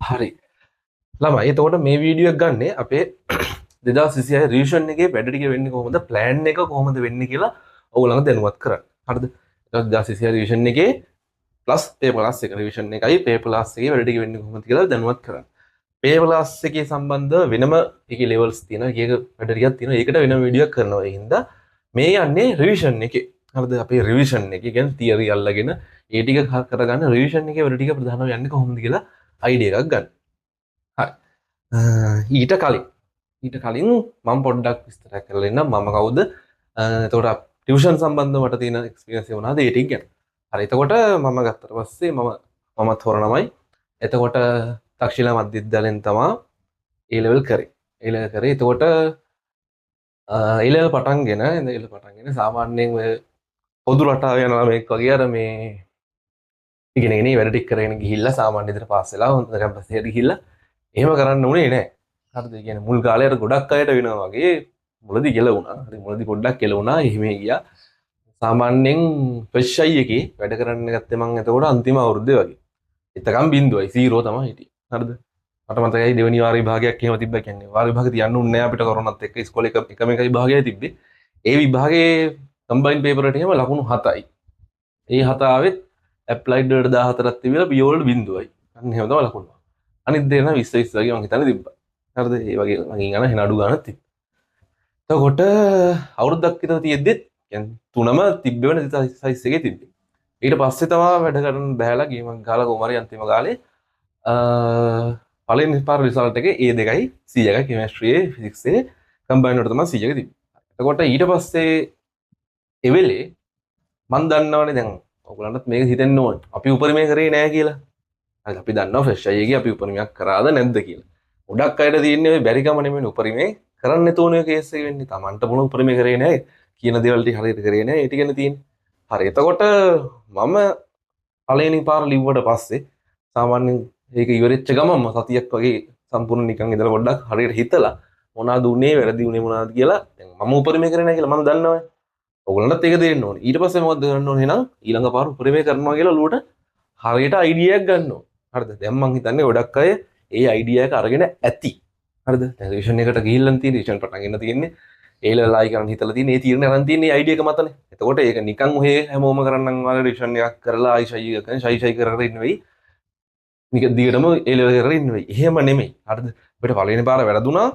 හරි. ළමයි එතකොට මේ වීඩියෝ එක ගන්න අපේ 2026 රිවිෂන් එකේ වැඩ ටික වෙන්නේ කොහොමද? ප්ලෑන් එක කොහොමද වෙන්නේ කියලා ඔයගොල්ලන්ට දැනුවත් කරන්න. හරිද? 2026 රිවිෂන් එකේ ප්ලස් පේපර්ස් එක රිවිෂන් එකයි පේපර්ස් එකේ වැඩ ටික වෙන්නේ කොහොමද කියලා දැනුවත් කරන්න. පේපර්ස් එකේ සම්බන්ධ වෙනම ඒකේ ලෙවල්ස් තියෙනවා. ඒක වැඩ ටිකක් තියෙනවා. ඒකට වෙනම වීඩියෝ එකක් කරනවා. ඒ හින්දා මේ යන්නේ රිවිෂන් එකේ. හරිද? අපේ රිවිෂන් එකේ කියන්නේ තියරි අල්ලගෙන ඒ ටික කරගන්න රිවිෂන් එකේ වැඩ ටික ප්‍රධානව යන්නේ කොහොමද කියලා අයිඩියා එකක් ගන්න. ඊට කලින් මම පොඩ්ඩක් විස්තර කරලා ඉන්නම් මම කවුද එතකොට ටියුෂන් සම්බන්ධව මට තියෙන එක්ස්පීරියන්ස් එක මොනවද ඒ ටික ගැන. හරි එතකොට මම ගත්තට පස්සේ මමත් හොරනමයි. එතකොට තක්ෂිලා මධ්‍යවිද්‍යාලයෙන් තමයි A level කරේ. A level කරේ. එතකොට A level පටන්ගෙන සාමාන්‍යයෙන් ඔය පොදු රටාව යනවා මේක වගේ අර මේ ඉගෙනගෙන වැඩ ටික කරගෙන ගිහිල්ලා සාමාන්‍ය විදිහට පාස් වෙලා හොඳ කැම්පස් එකට ගිහිල්ලා එහෙම කරන්න උනේ නැහැ. හරිද? ඒ කියන්නේ මුල් කාලේ අර ගොඩක් අයට වෙනවා වගේ මුලදී කෙලවුණා. හරි මුලදී පොඩ්ඩක් කෙලවුණා. එහෙම ගියා. සාමාන්‍යයෙන් ෆ්‍රෙෂ් අයි එකේ වැඩ කරන්න ගත්තේ මම එතකොට අන්තිම අවුරුද්දේ වගේ. එතකම් බින්දුවයි 0 තමයි හිටියේ. හරිද? මට මතකයි දෙවෙනි වාර විභාගයක් එහෙම තිබ්බා කියන්නේ. වාර විභාග තියන්න උන්නේ නැහැ අපිට කොරෝනාත් එක්ක ඉස්කෝලේ එකම එක විභාගයයි තිබ්බේ. ඒ විභාගයේ කම්බයින් පේපර් එකට එහෙම ලකුණු 7යි. ඒ 7 ආවෙත් ඇප්ලයිඩ් වලට 14ක් තිබිලා පියෝ වලට බින්දුවයි. අන්න එහෙම තමයි ලකුණු. අනිත් දේ නම් 20 20 වගේ මං හිතන්නේ තිබ්බා. හරිද? ඒ වගේ මං ගන්න හෙන අඩු ගන්නත් තිබ්බා. එතකොට අවුරුද්දක් විතර තියෙද්දිත් කියන්නේ තුනම තිබ්බේ වෙන සයිස් එකේ තිබ්බේ. ඊට පස්සේ තමයි වැඩ කරන්න බහැලා ගේමක් ගහලා කොහමරි අන්තිම කාලේ පළවෙනි පාර රිසල්ට් එකේ ඒ දෙකයි 100යි කෙමිස්ට්‍රියේ ෆිසික්ස්යේ කම්බයින්ඩ් වලට තමයි 100ක තිබ්බේ. එතකොට ඊට පස්සේ ඒ වෙලේ මං දන්නවනේ දැන් ඔයගොල්ලන්ටත් මේක හිතෙන්න ඕනේ. අපි උපරිමය කරේ නෑ කියලා. හරි අපි දන්නවා ෆ්‍රෙෂ් අයියගේ අපි උපරිමයක් කරාද නැද්ද කියලා. ගොඩක් අයට තියෙන්නේ ඔය බැරිකම නෙමෙයි උපරිමේ කරන්න තෝරන කේස් එක වෙන්නේ. Tamanට මොන උපරිමේ කරේ නෑ කියන දේවල් ටික හරියට කරේ නෑ. ඒ ටිකනේ තියෙන්නේ. හරි එතකොට මම පළවෙනි පාර ලිව්වට පස්සේ සාමාන්‍යයෙන් ඒක ඉවරෙච්ච ගමන්ම සතියක් වගේ සම්පූර්ණ නිකන් ඉඳලා පොඩ්ඩක් හරියට හිතලා මොනවද උනේ වැරදි උනේ මොනවද කියලා දැන් මම උපරිමේ කරේ නෑ කියලා මම දන්නවනේ. ඔයගොල්ලන්ටත් ඒක දෙන්න ඕනේ. ඊට පස්සේ මොකද කරන්න ඕනේ එහෙනම් ඊළඟ පාර උපරිමේ කරනවා කියලා ඔලුවට හරියට අයිඩියා එකක් ගන්න ඕනේ. හරිද? දැන් මං හිතන්නේ ගොඩක් අය ඒ අයිඩියා එක අරගෙන ඇති. හරිද? දැන් රිවිෂන් එකට ගිහිල්ලා තියෙන රිවිෂන් පටන් ගන්න තියෙන්නේ. ඒ ලෙවල් ආයි කරන් හිතලා තියෙන ඒ තීරණය අරන් තියෙන්නේ අයිඩියා එක මතනේ. එතකොට ඒක නිකන් ඔහේ හැමෝම කරන්නම් වල රිවිෂන් එකක් කරලා ආයි ෂයි කරගෙන ඉන්න වෙයි. නික දිගටම ඒ ලෙවල් කරගෙන ඉන්න වෙයි. එහෙම නෙමෙයි. හරිද? අපිට පළවෙනි පාර වැරදුනා.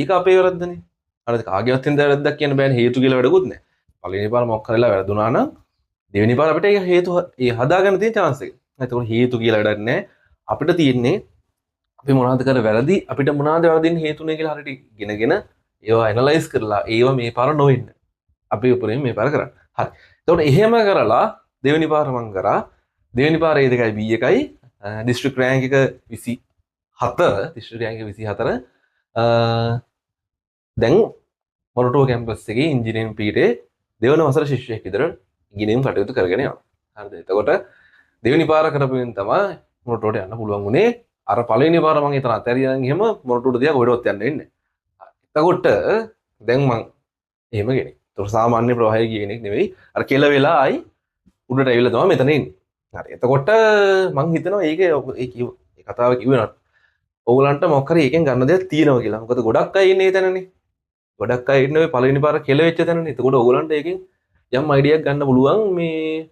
ඒක අපේ වැරද්දනේ. හරිද? කාගේවත් හින්දා වැරද්දක් කියන්න බෑනේ. හේතු කියලා වැඩකුත් නැහැ. පළවෙනි පාර මොකක් කරලා වැරදුනා නම් දෙවෙනි පාර අපිට ඒක හේතු ඒ හදාගන්න තියෙන chance එක. එතකොට හේතු කියලා වැඩක් නැහැ. අපිට තියෙන්නේ අපි මොනවද කර වැරදි අපිට මොනවද වැරදින් හේතුනේ කියලා හරියට ඉගෙනගෙන ඒවා ඇනලයිස් කරලා ඒවා මේ පාර නොවෙන්න අපි උපරිම මේ පාර කරන්න. හරි. එතකොට එහෙම කරලා දෙවෙනි පාර මං කරා. දෙවෙනි පාර A දෙකයි B එකයි ඩිස්ට්‍රික්ට් රෑන්ක් එක 27 ඩිස්ට්‍රික්ට් රෑන්ක් එක 24 දැන් මොරටුව කැම්පස් එකේ ඉංජිනේරින් පීඨයේ දෙවන වසර ශිෂ්‍යයෙක් විදිහට ඉගෙනීම් කටයුතු කරගෙන යනවා. හරිද? එතකොට දෙවෙනි පාර කරපුවෙන් තමයි මොරටුවට යන්න පුළුවන් වුණේ. අර පළවෙනි පාර මම හිතන අතහැරියන් එහෙම මොරටුවට දිහා කොහෙටවත් යන්න වෙන්නේ නැහැ. එතකොට දැන් මං එහෙම කෙනෙක්. ඒතකොට සාමාන්‍ය ප්‍රවාහයේ ගිය කෙනෙක් නෙවෙයි. අර කෙල වෙලා ආයි උඩට ඇවිල්ලා තමයි මෙතන ඉන්නේ. හරි. එතකොට මං හිතනවා ඒ කතාව කිව්වෙනත් ඕගලන්ට මොකක් හරි එකෙන් ගන්න දෙයක් තියෙනවා කියලා. මොකද ගොඩක් අය ඉන්නේ ඒ තැනනේ. ගොඩක් අය ඉන්නේ ඔය පළවෙනි පාර කෙල වෙච්ච තැනනේ. එතකොට ඕගලන්ට ඒකෙන් යම් අයිඩියක් ගන්න පුළුවන් මේ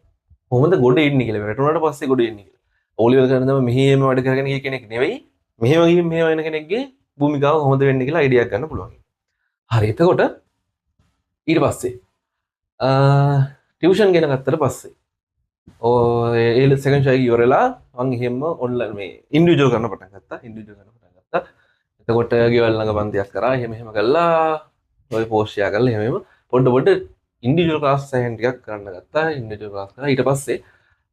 කොහොමද ගොඩ එන්නේ කියලා. වැටුණාට පස්සේ ගොඩ එන්නේ කියලා. ඕලිවල් කරනම මෙහෙම වැඩ කරගෙන ගිය කෙනෙක් නෙවෙයි. මෙහෙම ගිහින් මෙහෙම වෙන කෙනෙක්ගේ භූමිකාව කොහොමද වෙන්නේ කියලා අයිඩියක් ගන්න පුළුවන්. හරි. එතකොට ඊට පස්සේ ටියුෂන් ගෙන ගත්තට පස්සේ ඒ සෙකන්ඩ් ෂයි ඉවරලා මම එහෙම ඔන්ලයින් මේ ඉන්ඩිවිජුවල් කරන්න පටන් ගත්තා. එතකොට ගෙවල් ළඟ පන්තියක් කරා. එහෙම කළා. ඔය පෝස්ට් ෂෙයා කරලා එහෙම පොඩ ඉන්ඩිවිජුවල් ක්ලාස් සෑහෙන් ටිකක් කරන්න ගත්තා. ඉන්ඩිවිජුවල් ක්ලාස් කරා. ඊට පස්සේ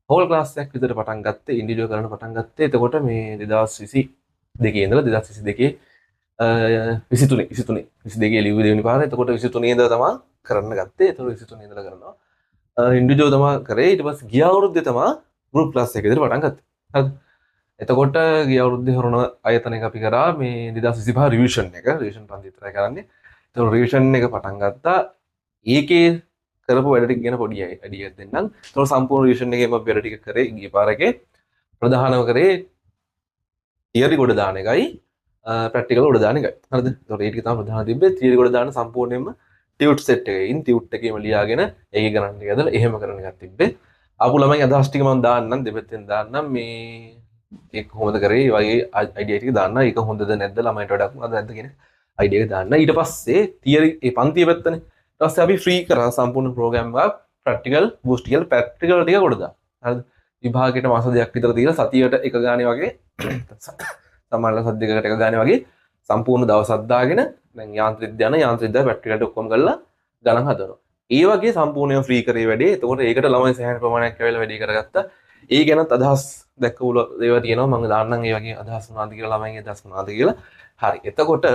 හෝල් ක්ලාස් එකක් විතර පටන් ගත්තේ. ඉන්ඩිවිජුවල් කරන්න පටන් ගත්තේ. එතකොට මේ 2022 ඉඳලා 2022 22 ලිව්වේ දෙවෙනි පාර. එතකොට 23 ඉඳලා තමයි කරන්න ගත්තේ. එතකොට 23 ඉඳලා කරනවා. ඉන්ඩිවිජුවල් තමයි කරේ. ඊට පස්සේ ගිය අවුරුද්දේ තමයි ගෲප් ක්ලාස් එක විතර පටන් ගත්තේ. හරිද? එතකොට ගිය අවුරුද්දේ හොරණ ආයතනයක අපි කරා මේ 2025 රිවිෂන් එක. රිවිෂන් පන්ති විතරයි කරන්නේ. එතකොට රිවිෂන් එක පටන් ගත්තා. ඒකේ කරපු වැඩ ටික ගැන පොඩි අයිඩියක් දෙන්නම්. එතකොට සම්පූර්ණ රිවිෂන් එකේම අපි වැඩ ටික කරේ ගිය පාර එකේ ප්‍රධානව කරේ තියරි ගොඩ දාන එකයි ප්‍රැක්ටිකල් ගොඩ දාන එකයි. හරිද? ඒතකොට ඒක තමයි ප්‍රධාන තිබ්බේ. තියරි ගොඩ දාන සම්පූර්ණයෙන්ම ටියුට් සෙට් එකකින් ටියුට් එකේම ලියාගෙන ඒකේ ගණන් ටික ඇදලා එහෙම කරන එකක් තිබ්බේ. ආපු ළමයි අදහස් ටික මම දාන්නම් දෙපැත්තෙන් දාන්නම් මේ ඒක කොහොමද කරේ වගේ අයිඩියා ටික දාන්න. ඒක හොඳද නැද්ද ළමයිට වඩා මොකද නැද්ද කියන අයිඩියා එක දාන්න. ඊට පස්සේ තියරි ඒ පන්තිය පැත්තනේ. ඊට පස්සේ අපි ෆ්‍රී කරා සම්පූර්ණ ප්‍රෝග්‍රෑම් එකක් ප්‍රැක්ටිකල් බූස්ට් කියලා ප්‍රැක්ටිකල් ටික කොට දාන්න. හරිද? විභාගයට මාස දෙකක් විතර තියලා සතියට එක ගානේ වගේ සමහරවල් සති දෙකකට එක ගානේ වගේ සම්පූර්ණ දවසක් දාගෙන දැන් යාන්ත්‍රික ධ්‍යාන යාන්ත්‍රික ධ්‍යාන ප්‍රැක්ටිකල්ට ඔක්කොම කරලා ගණන් හදනවා. ඒ වගේ සම්පූර්ණයෙන් ෆ්‍රී කරේ වැඩේ. එතකොට ඒකට ළමයි සෑහෙන ප්‍රමාණයක් ඇවිල්ලා වැඩි කරගත්තා. ඒ ගැනත් අදහස් දැක්කවල ඒවා තියෙනවා. මම දාන්නම් ඒ වගේ අදහස් මොනවද කියලා ළමයින්ගේ අදහස් මොනවද කියලා. හරි. එතකොට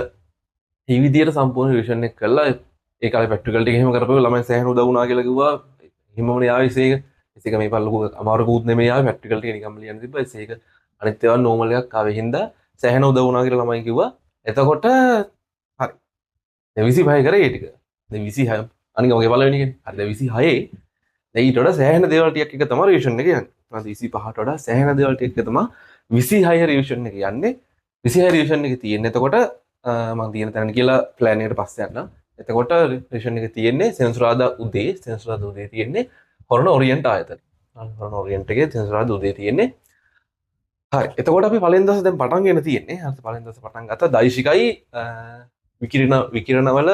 මේ විදියට සම්පූර්ණ රිවිෂන් එක කළා. ඒ කාලේ ප්‍රැක්ටිකල් ටික එහෙම කරපුවා ළමයි සෑහෙන උදව් වුණා කියලා කිව්වා. එහෙමමනේ ආවේ ඒක. ඒක මේ පල්ලකෝ අමාරුකුත් නෙමෙයි ආවේ ප්‍රැක්ටිකල් ටික නිකම්ම ලියන්න තිබ්බා. ඒක අනිත් ඒවා නෝමල් එකක් ආවේ හින්දා සෑහෙන උදව් වුණා කියලා ළමයි කිව්වා. එතකොට හරි. දැන් 25 කරේ ඒ ටික. දැන් 26 අනික මගේ පළවෙනි එකනේ. හරි දැන් 26 දැන් ඊට වඩා සෑහෙන දේවල් ටිකක් එක තමයි රිවිෂන් එක යන්නේ. 25ට වඩා සෑහෙන දේවල් ටිකක් එක තමයි 26 රිවිෂන් එක යන්නේ. 26 රිවිෂන් එක තියෙන්නේ. එතකොට මම තියෙන තැන කියලා ප්ලෑන් එකට පස්සේ යන්න. එතකොට රිවිෂන් එක තියෙන්නේ සෙන්සුරාදා උදේ තියෙන්නේ හොරණ ඔරියන්ට් ආයතන. හොරණ ඔරියන්ට් එකේ සෙන්සුරාදා උදේ තියෙන්නේ. හරි. එතකොට අපි පළවෙනි දවසේ දැන් පටන් ගෙන තියෙන්නේ. හරි පළවෙනි දවසේ පටන් ගත්තා දෛශිකයි විකිරණවල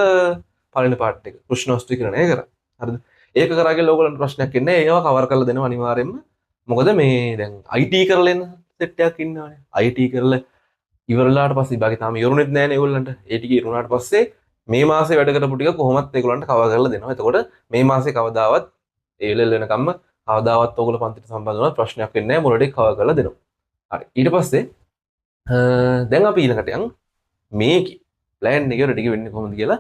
පළවෙනි පාර්ට් එක. කෘෂ්ණවස්තු විකිරණය කරා. හරිද? ඒක කරාගෙන ඕගොල්ලන්ට ප්‍රශ්නයක් එන්නේ ඒවා කවර් කරලා දෙනවා අනිවාර්යෙන්ම. මොකද මේ දැන් IT කරලා එන සෙට් එකක් ඉන්නවනේ. IT කරලා ඉවරලාට පස්සේ විභාගේ තාම ඉවරුනෙත් නැහැ නේ ඒගොල්ලන්ට. ඒ ටික ඉවරුනාට පස්සේ මේ මාසේ වැඩ කරපු ටික කොහොමත් ඒගොල්ලන්ට කවර් කරලා දෙනවා. එතකොට මේ මාසේ කවදාවත් ඒ ලෙවල් වෙනකම්ම කවදාවත් ඕගොල්ලෝ පන්තිට සම්බන්ධ වුණා ප්‍රශ්නයක් වෙන්නේ නැහැ. මොළඩේ කවර් කරලා දෙනවා. හරි. ඊට පස්සේ දැන් අපි ඊළඟට යන් මේකේ ප්ලෑන් එක රෙඩි වෙන්නේ කොහොමද කියලා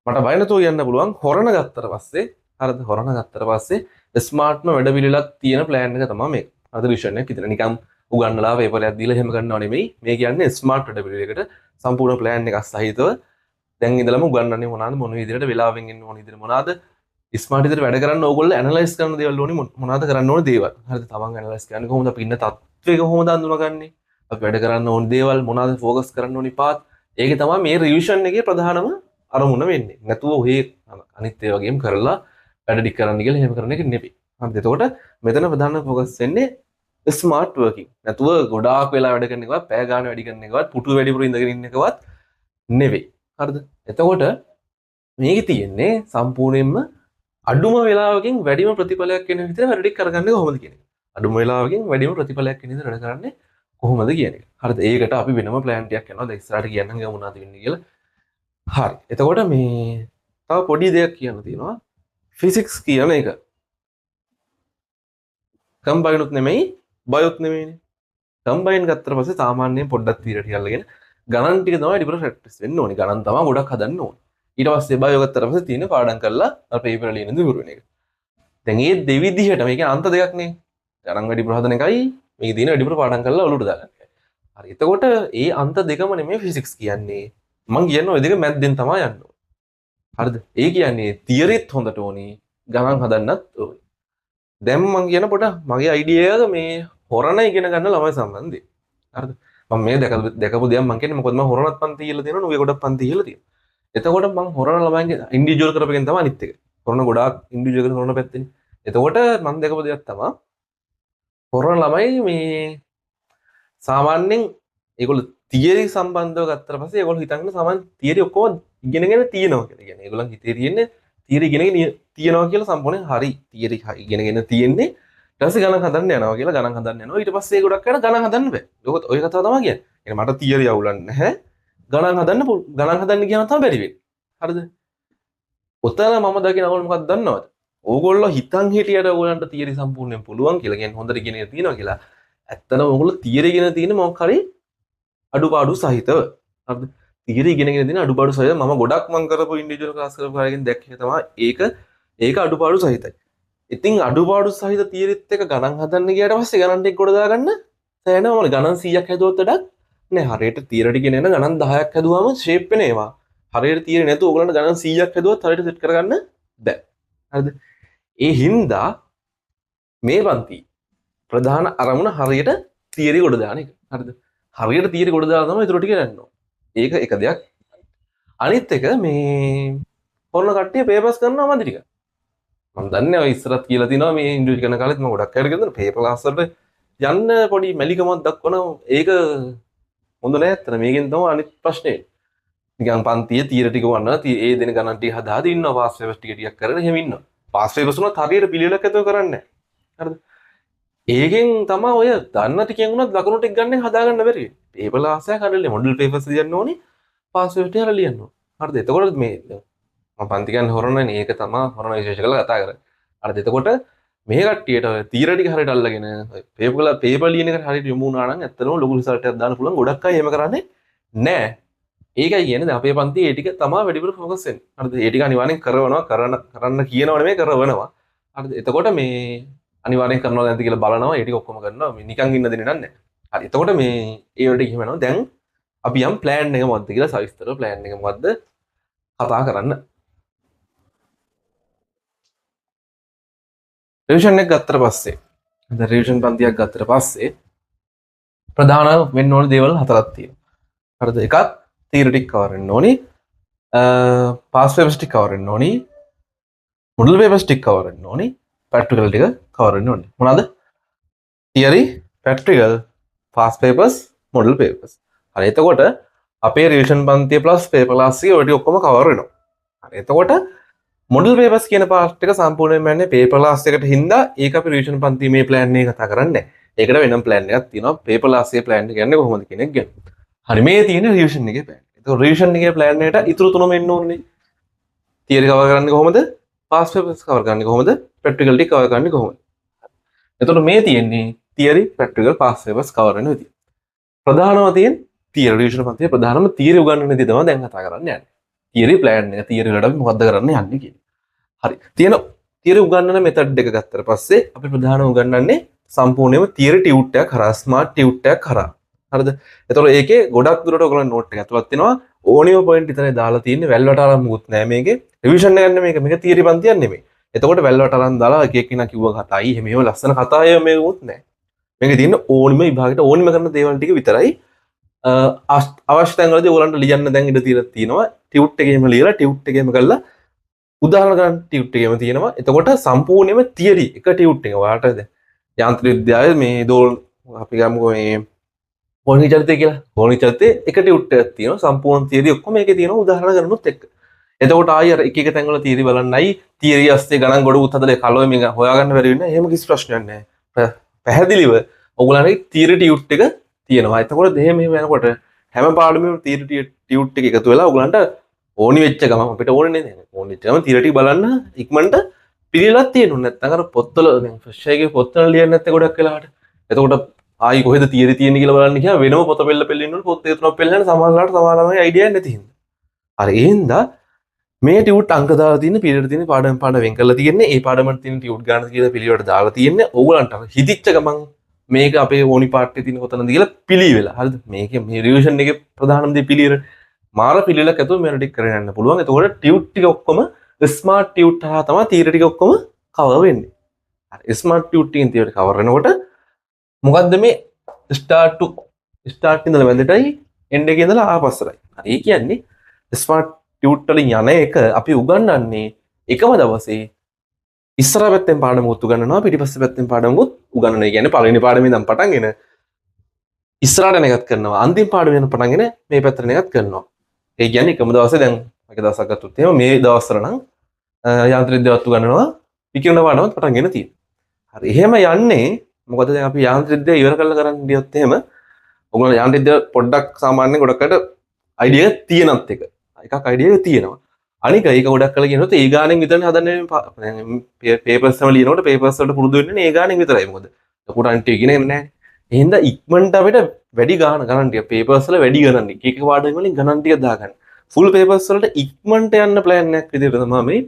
මට බය නැතුව යන්න පුළුවන්. හොරණ ගත්තට පස්සේ හරිද? හොරණ ගත්තට පස්සේ ස්මාර්ට්ම වැඩ පිළිලක් තියෙන ප්ලෑන් එක තමයි මේක. අද රිවිෂන් එක විතර නිකම් උගන්නලා පේපරයක් දීලා එහෙම කරනව නෙමෙයි. මේ කියන්නේ ස්මාර්ට් වැඩ පිළිවෙලකට සම්පූර්ණ ප්ලෑන් එකක් සහිතව දැන් ඉඳලම උගන්නන්නේ මොනවාද මොන විදිහට වෙලාවෙන් ඉන්න ඕන විදිහට මොනවාද ස්මාර්ට් විදිහට වැඩ කරන්න ඕගොල්ලෝ ඇනලයිස් කරන දේවල් ඕනේ මොනවාද කරන්න ඕන දේවල්. හරිද? තමන් ඇනලයිස් කරන්නේ කොහොමද? අපි ඉන්න තත්ත්වය කොහොමද හඳුනාගන්නේ? අපි වැඩ කරන්න ඕන දේවල් මොනවාද ෆෝකස් කරන්න ඕනි පාත්. ඒක තමයි මේ රිවිෂන් එකේ ප්‍රධානම අරමුණ වෙන්නේ. නැතුව ඔය අනිත් ඒ වගේම කරලා වැඩ ටික කරන්න කියලා එහෙම කරන එක නෙවෙයි. හරිද? එතකොට මෙතන ප්‍රධාන ෆෝකස් වෙන්නේ ස්මාර්ට් වර්කින්. නැතුව ගොඩාක් වෙලා වැඩ කරන එකවත්, පැය ගාන වැඩි කරන එකවත්, පුටු වැඩිපුර ඉඳගෙන ඉන්න එකවත් නෙවෙයි. හරිද? එතකොට මේකේ තියෙන්නේ සම්පූර්ණයෙන්ම අඩුම වෙලාවකින් වැඩිම ප්‍රතිඵලයක් එන විදිහට වැඩ ටික කරගන්නේ කොහොමද කියන එක. අඩුම වෙලාවකින් වැඩිම ප්‍රතිඵලයක් එන විදිහට වැඩ කරන්නේ කොහොමද කියන එක. හරිද? ඒකට අපි වෙනම ප්ලෑන් ටිකක් යනවා. දැන් ඉස්සරහට කියන්නම් ගමු මොනවද වෙන්නේ කියලා. හරි. එතකොට මේ තව පොඩි දෙයක් කියන්න තියෙනවා. ෆිසික්ස් කියන එක. කම්බයින්ුත් නෙමෙයි, බයොත් නෙමෙයිනේ. කම්බයින් ගත්තට පස්සේ සාමාන්‍යයෙන් පොඩ්ඩක් තීර ටික අල්ලගෙන ගණන් ටික තමයි ඩිපර ප්‍රැක්ටිස් වෙන්න ඕනේ. ගණන් තමයි ගොඩක් හදන්න ඕනේ. ඊට පස්සේ බයෝ ගත්තට පස්සේ තියෙන පාඩම් කරලා අර පේපර් ලියන දේ ඉවර වෙන එක. දැන් මේ දෙවිදිහට මේක අන්ත දෙකක් නේ. ගණන් වැඩිපුර හදන එකයි මේකේ තියෙන වැඩිපුර පාඩම් කරලා ඔලුවට දාගන්න එකයි. හරි. එතකොට ඒ අන්ත දෙකම නෙමෙයි ෆිසික්ස් කියන්නේ. මම කියන්නේ ওই දෙක මැද්දෙන් තමයි යන්න ඕනේ. හරිද? ඒ කියන්නේ තියරිත් හොඳට ඕනේ, ගණන් හදන්නත් ඕනේ. දැන් මම කියන පොඩ මගේ අයිඩියා එක මේ හොරණ ඉගෙන ගන්න ළමයි සම්බන්ධයෙන්. හරිද? මම මේ දැකපු දෙයක් මම කියන්නේ මොකද මම හොරණත් පන්ති කියලා තියෙනවා, නුගේ ගොඩක් පන්ති කියලා තියෙනවා. එතකොට මම හොරණ ළමයින්ගේ ඉන්ඩිවිජුවල් කරපගෙන තමයි අනිත් එක. හොරණ ගොඩාක් ඉන්ඩිවිජුවල් කරන හොරණ පැත්තේ. එතකොට මම දැකපු දෙයක් තමයි හොරණ ළමයි මේ සාමාන්‍යයෙන් ඒගොල්ලෝ තියරි සම්බන්ධව ගත්තට පස්සේ ඒගොල්ලෝ හිතන්නේ සාමාන්‍ය තියරි ඔක්කොම ඉගෙනගෙන තියෙනවා කියලා. කියන්නේ ඒගොල්ලන් හිතේ තියෙන්නේ තියරි ඉගෙනගෙන තියෙනවා කියලා සම්පූර්ණයෙන් හරි. තියරි ඉගෙනගෙන තියෙන්නේ ඊට පස්සේ ගණන් හදන්න යනවා කියලා ගණන් හදන්න යනවා. ඊට පස්සේ ගොඩක් අය ගණන් හදන්න බෑ. ඔක ඔය කතාව තමයි කියන්නේ. يعني මට තියරි අවුලන්නේ නැහැ. ගණන් හදන්න ගියාම තමයි බැරි වෙන්නේ. හරිද? ඔතන මම දකින අවුල මොකක්ද දන්නවද? ඕගොල්ලෝ හිතන් හිටියට ඕගොල්ලන්ට තියරි සම්පූර්ණයෙන් පුළුවන් කියලා කියන්නේ හොඳට ඉගෙනගෙන තියෙනවා කියලා. ඇත්තටම ඕගොල්ලෝ තියරි ඉගෙන තියෙන මොකක් හරි අඩුපාඩු සහිතව. හරිද? තියරි ඉගෙනගෙන තියෙන අඩුපාඩු සහිතව මම ගොඩක් මම කරපු ඉන්ඩිවිජුවල් ක්ලාස් කරපු කාලෙකින් දැක්කේ තමයි ඒක අඩුපාඩු සහිතයි. ඉතින් අඩුපාඩු සහිත තියරිත් එක ගණන් හදන්න ගියාට පස්සේ ගණන් ටික ගොඩ දාගන්න සෑහෙනම ගණන් 100ක් හැදුවොත් වැඩක් නෑ. හරියට තියරටි කියන ගණන් 10ක් හැදුවාම ෂේප් වෙන ඒවා. හරියට තියරි නැතුව ඕගලන්ට ගණන් 100ක් හැදුවත් හරියට සෙට් කරගන්න බෑ. හරිද? ඒ හින්දා මේ පන්ති ප්‍රධාන අරමුණ හරියට තියරි ගොඩ දාන එක. හරිද? හරියට තීරි කොට දාලා තමයි ඊටු ටික යන්න ඕන. ඒක එක දෙයක්. අනිත් එක මේ පොරන කට්ටිය පේපර්ස් කරනවා මදි ටික. මම දන්නේ ඔය ඉස්සරත් කියලා තිනවා මේ ඉන්ඩිවිජුවල් කරන කාලෙත් මම ගොඩක් අයට කියනවා පේපර් ක්ලාස් වලට යන්න පොඩි මැලිකමක් දක්වනවා. ඒක හොඳ නෑ අතන. මේකෙන් තමයි අනිත් ප්‍රශ්නේ. නිකන් පන්තියේ තීර ටික වන්න ඒ දෙන ගණන් ටික හදාලා ඉන්නවා පාස් පේපර්ස් ටික ටිකක් කරගෙන එහෙම ඉන්නවා. පාස් පේපර්ස් උනත් හරියට පිළිවෙලක් ඇතුව කරන්නේ නෑ. හරිද? ඒකෙන් තමයි ඔය දන්න ටිකෙන් උනත් ලකුණු ටික ගන්න හදාගන්න බැරි. පේපර් ක්ලාස් එක හරියට මොඩල් පේපර්ස් ලියන්න ඕනේ. පාස් පේපර්ස් ටික හරියට ලියන්න ඕනේ. හරිද? එතකොට මේ මම පන්ති ගන්න හොරනනේ ඒක තමයි හොරන විශේෂ කරලා කතා කරන්නේ. හරිද? එතකොට මේ කට්ටියට තීර ටික හරියට අල්ලගෙන පේපර් ලියන එකට හරියට යොමු වුණා නම් ඇත්තටම ලොකු රිසල්ට් එකක් දාන්න පුළුවන්. ගොඩක් අය එහෙම කරන්නේ නෑ. ඒකයි කියන්නේ දැන් අපේ පන්තියේ ඒ ටික තමයි වැඩිපුර ફોකස් වෙන්නේ. හරිද? ඒ ටික අනිවාර්යෙන් කරන්න කියනව නෙමෙයි කරවනවා. හරිද? එතකොට මේ අනිවාර්යෙන් කරනවා නැද්ද කියලා බලනවා. ඒ ටික ඔක්කොම කරනවා. මේ නිකන් ඉන්න දෙන්නේ නැහැ. හරි. එතකොට මේ ඒ වලට කියම වෙනවා. දැන් අපි යම් ප්ලෑන් එක මොකද්ද කියලා සවිස්තරව ප්ලෑන් එක මොකද්ද කතා කරන්න. රිවිෂන් එක ගත්තට පස්සේ දැන් රිවිෂන් පන්තියක් ගත්තට පස්සේ ප්‍රධාන වෙන්න ඕන දේවල් හතරක් තියෙනවා. හරිද? එකක් තියරිටික් කවර් වෙන්න ඕනි. පාස් පේපර්ස් ටික කවර් වෙන්න ඕනි. මොඩල් පේපර්ස් ටික කවර් වෙන්න ඕනි. ප්‍රැක්ටිකල් ටික කවර් වෙන්න ඕනි. මොනවාද? Theory, practical, pass papers, model papers. හරි. එතකොට අපේ රිවිෂන් පන්තිය ප්ලස් පේපර් ක්ලාස් එකේ ඔය ටික ඔක්කොම කවර් වෙනවා. හරි. එතකොට මොඩල් පේපර්ස් කියන පාර්ට් එක සම්පූර්ණයෙන්ම යන්නේ පේපර් ක්ලාස් එකට හින්දා ඒක අපි රිවිෂන් පන්තියේ මේ ප්ලෑන් එක කතා කරන්නේ නැහැ. ඒකට වෙනම ප්ලෑන් එකක් තියෙනවා. පේපර් ක්ලාස් එකේ ප්ලෑන් එක කියන්නේ කොහොමද කියන එක ගැන. හරි. මේ තියෙන රිවිෂන් එකේ ප්ලෑන්. එතකොට රිවිෂන් එකේ ප්ලෑන් එකට ඉතුරු තුනම එන්න ඕනේ. තියරි කවර් කරන්නේ කොහොමද? පාස් පේපර්ස් කවර් කරන්නේ කොහොමද? ප්‍රැක්ටිකල් ටික කවර් කරන්නේ කොහොමද? එතකොට මේ තියෙන්නේ theory, practical, pass papers cover වෙන විදිය. ප්‍රධානම තියෙන තියරි රිවිෂන් පන්තියේ ප්‍රධානම තියරි උගන්වන විදිය තමයි දැන් කතා කරන්න යන්නේ. තියරි ප්ලෑන් එක තියරි වලට අපි මොකද්ද කරන්න යන්නේ කියන්නේ. හරි. තියරි උගන්වන මෙතඩ් එක ගත්තට පස්සේ අපි ප්‍රධානම උගන්වන්නේ සම්පූර්ණයෙන්ම තියරි ටියුට් එකක් කරා, ස්මාර්ට් ටියුට් එකක් කරා. හරිද? එතකොට ඒකේ ගොඩක් දුරට ඔයගොල්ලෝ නෝට් එක ඇතුළත් වෙනවා. ඕනිම පොයින්ට් විතරයි දාලා තියෙන්නේ. වැල්වට අරන් මුකුත් නැහැ මේකේ. රිවිෂන් එක යන්නේ මේක තියරි පන්තියක් නෙමෙයි. එතකොට වැල්වට අරන් දාලා එක එක්කිනා කිව්ව කතායි එහෙම එහෙම ලස්සන කතාය මේකුත් නැහැ. මේකේ තියෙන ඕනිම විභාගයට ඕනිම කරන දේවල් ටික විතරයි අවශ්‍ය තැන් වලදී ඔයගලන්ට ලියන්න දැන් ඉඩ තියලා තියෙනවා. ටියුට් එකේම ලියලා ටියුට් එකේම කරලා උදාහරණ ගන්න ටියුට් එකේම තියෙනවා. එතකොට සම්පූර්ණයෙන්ම තියරි එක ටියුට් එක ඔයාලට දැන් යාන්ත්‍ර විද්‍යාවේ මේ දෝල් අපි ගමුකෝ මේ පොණි චරිතය කියලා. පොණි චරිතේ එක ටියුට් එකක් තියෙනවා. සම්පූර්ණ තියරි ඔක්කොම මේකේ තියෙනවා උදාහරණ කරනුත් එක්ක. එතකොට ආයෙ අර එක එක තැන් වල තියරි බලන්නයි තියරි අස්සේ ගණන් ගොඩකුත් හදලා කලොය මේක හොයාගන්න බැරි වෙන්නේ. එහෙම කිසි ප්‍රශ්නයක් නැහැ. පැහැදිලිව ඔයගොල්ලන්ගේ තියරි ටියුට් එක තියෙනවා. එතකොට දෙහෙම මෙහෙම යනකොට හැම පාඩමෙම තියරි ටියුට් එක එකතු වෙලා ඔයගලන්ට ඕනි වෙච්ච ගම අපිට ඕනේ නේද? ඕනි වෙච්ච ගම තියරි ටික බලන්න ඉක්මනට පිළිලක් තියෙනුනේ නැත්නම් අර පොත්වල දැන් ෆ්‍රෙෂ් එකේ පොත්වල ලියන්නේ නැත්තේ ගොඩක් වෙලාවට. එතකොට ආයි කොහෙද තියරි තියෙන්නේ කියලා බලන්න ගියා වෙනම පොත පෙළ ඉන්නවලු පොත් දෙක තුනක් පෙළන සමහරවිට සමහරවම අයිඩියා නැති හින්දා. හරි ඒ හින්දා මේ ටියුට් අංක දාලා තියෙන පිළිවෙලට තියෙන පාඩම් වෙන් කරලා තියෙන්නේ. ඒ පාඩමට තියෙන ටියුට් ගන්න කියලා පිළිවෙලට දාලා තියෙන්නේ. ඕගලන්ට හිතිච්ච ගමන් මේක අපේ ඕනි පාර්ට් එකේ තියෙන කොතනද කියලා පිළිවෙල. හරිද? මේකේ මේ රිවිෂන් එකේ ප්‍රධානම දේ පිළිවෙල. මාර පිළිවෙලක් ඇතුව මෙන්න ටික කරගෙන යන්න පුළුවන්. එතකොට ටියුට් ටික ඔක්කොම ස්මාර්ට් ටියුට් හරහා තමයි තියරි ටික ඔක්කොම කවර් වෙන්නේ. හරි. ස්මාර්ට් ටියුට් ටිකෙන් තියරි කවර් වෙනකොට මොකද්ද මේ ස්ටාර්ට් ඉඳලා වැදටයි එන්ඩ් එකේ ඉඳලා ආපස්සටයි. හරි. ඒ කියන්නේ ස්මාර්ට් ටියුට් වලින් යන එක අපි උගන්වන්නේ එකම දවසේ ඉස්සර පැත්තෙන් පාඩමුත් උගන්වනවා පිටිපස්සේ පැත්තෙන් පාඩමුත් උගන්වනවා. ඒ කියන්නේ පළවෙනි පාඩමේ ඉඳන් පටන්ගෙන ඉස්සරහට එකත් කරනවා. අන්තිම පාඩමේ ඉඳන් පටන්ගෙන මේ පැත්තට එකත් කරනවා. ඒ කියන්නේ එකම දවසේ දැන් එක දවසක් ගත්තොත් එහෙම මේ දවස්වල නම් යාන්ත්‍ර විද්‍යාවත් උගන්වනවා විකිරණ පාඩමත් පටන්ගෙන තියෙනවා. හරි. එහෙම යන්නේ මොකද දැන් අපි යාන්ත්‍ර විද්‍යාව ඉවර කරලා කරන්න ගියොත් එහෙම ඔයගොල්ලෝ යාන්ත්‍ර විද්‍යාව පොඩ්ඩක් සාමාන්‍යයෙන් ගොඩකට අයිඩියා එක තියෙනත් එක. එකක් අයිඩියා එක තියෙනවා. අනික ඒක ගොඩක් කල කියනොත් ඒ ගානෙන් විතරනේ හදන්නේ පේපර්ස් වල ලියනකොට පේපර්ස් වලට පුරුදු වෙන්නේ ඒ ගානෙන් විතරයි. මොකද ලොකුට අන්ටි ඉගෙන ගන්න නැහැ. එහෙනම් ඉක්මනට අපිට වැඩි ගණන් ටික පේපර්ස් වල වැඩි ගණන් එක එක පාඩම් වලින් ගණන් ටික දාගන්න. ෆුල් පේපර්ස් වලට ඉක්මනට යන්න ප්ලෑන් එකක් විදිහට තමයි මේ